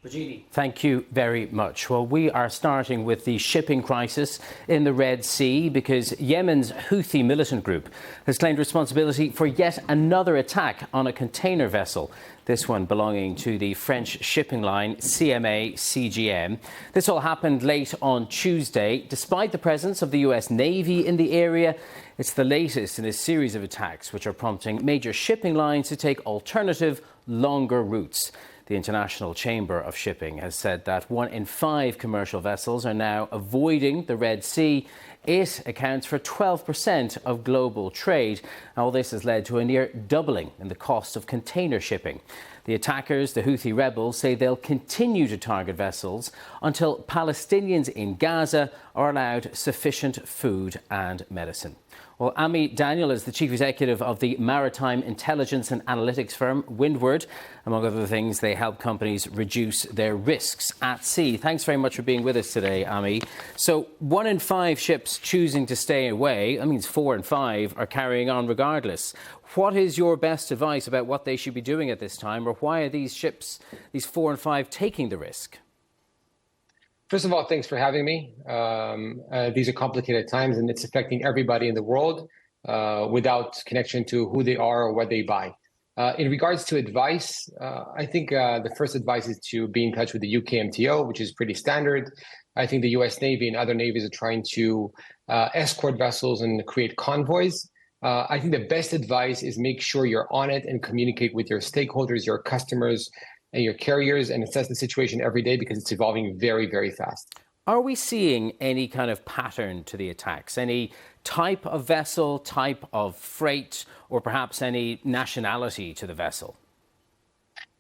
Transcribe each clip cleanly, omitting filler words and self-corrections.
Virginie, thank you very much. Well, we are starting with the shipping crisis in the Red Sea because Yemen's Houthi militant group has claimed responsibility for yet another attack on a container vessel. This one belonging to the French shipping line CMA CGM. This all happened late on Tuesday. Despite the presence of the US Navy in the area, it's the latest in a series of attacks which are prompting major shipping lines to take alternative, longer routes. The International Chamber of Shipping has said that 1 in 5 commercial vessels are now avoiding the Red Sea. It accounts for 12% of global trade. All this has led to a near doubling in the cost of container shipping. The attackers, the Houthi rebels, say they'll continue to target vessels until Palestinians in Gaza are allowed sufficient food and medicine. Well, Ami Daniel is the chief executive of the Maritime intelligence and analytics firm Windward. Among other things, they help companies reduce their risks at sea. Thanks very much for being with us today, Ami. So 1 in 5 ships choosing to stay away, that means 4 in 5 are carrying on regardless. What is your best advice about what they should be doing at this time, or why are these ships, these 4 and 5, taking the risk? First of all, thanks for having me. These are complicated times, and it's affecting everybody in the world without connection to who they are or what they buy. In regards to advice, I think the first advice is to be in touch with the UK MTO, which is pretty standard. I think the US Navy and other navies are trying to escort vessels and create convoys. I think the best advice is make sure you're on it and communicate with your stakeholders, your customers, and your carriers, and assess the situation every day because it's evolving very, very fast. Are we seeing any kind of pattern to the attacks? Any type of vessel, type of freight, or perhaps any nationality to the vessel?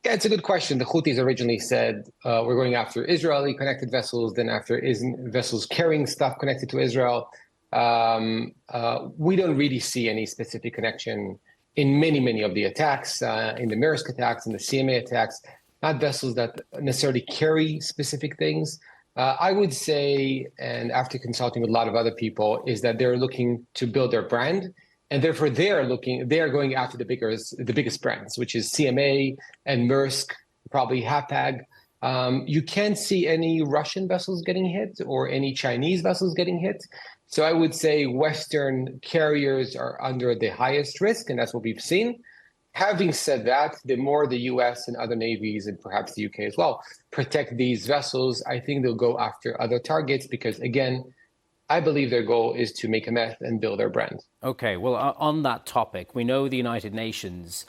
Yeah, it's a good question. The Houthis originally said we're going after Israeli connected vessels, then after vessels carrying stuff connected to Israel. We don't really see any specific connection in many of the attacks, in the Maersk attacks, in the CMA attacks. Not vessels that necessarily carry specific things. I would say, and after consulting with a lot of other people, is that they're looking to build their brand, and therefore they are going after the biggest brands, which is CMA and Maersk, probably Hapag. You can't see any Russian vessels getting hit or any Chinese vessels getting hit. So I would say Western carriers are under the highest risk, and that's what we've seen. Having said that, the more the US and other navies, and perhaps the UK as well, protect these vessels, I think they'll go after other targets because, again, I believe their goal is to make a mess and build their brand. OK, well, on that topic, we know the United Nations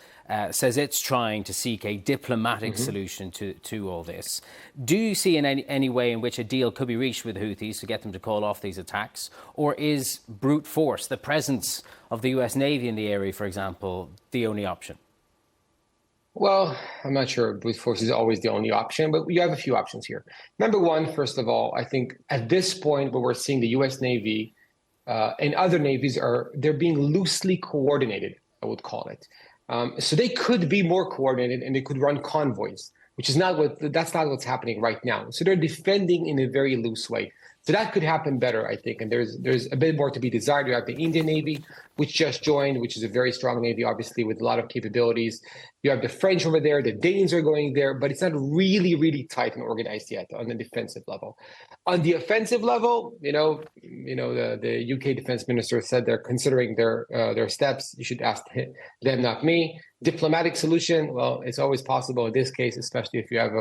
says it's trying to seek a diplomatic solution to all this. Do you see in any way in which a deal could be reached with the Houthis to get them to call off these attacks? Or is brute force, the presence of the US Navy in the area, for example, the only option? Well, I'm not sure brute force is always the only option, but you have a few options here. Number one, first of all, I think at this point where we're seeing the US Navy and other navies they're being loosely coordinated, I would call it. So they could be more coordinated and they could run convoys, which is that's not what's happening right now. So they're defending in a very loose way. So that could happen better, I think. And there's a bit more to be desired. You have the Indian Navy, which just joined, which is a very strong Navy, obviously, with a lot of capabilities. You have the French over there. The Danes are going there, but it's not really tight and organized yet on the defensive level. On the offensive level, the UK defense minister said they're considering their steps. You should ask them, not me. Diplomatic solution, well, it's always possible in this case, especially if you have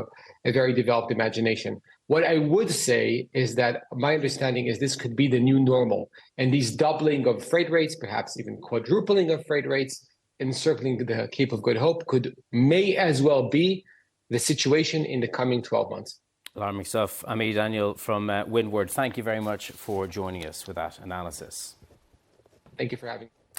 a very developed imagination. What I would say is that my understanding is this could be the new normal. And these doubling of freight rates, perhaps even quadrupling of freight rates, encircling the Cape of Good Hope may as well be the situation in the coming 12 months. Alarming stuff. Ami Daniel from Windward, thank you very much for joining us with that analysis. Thank you for having me.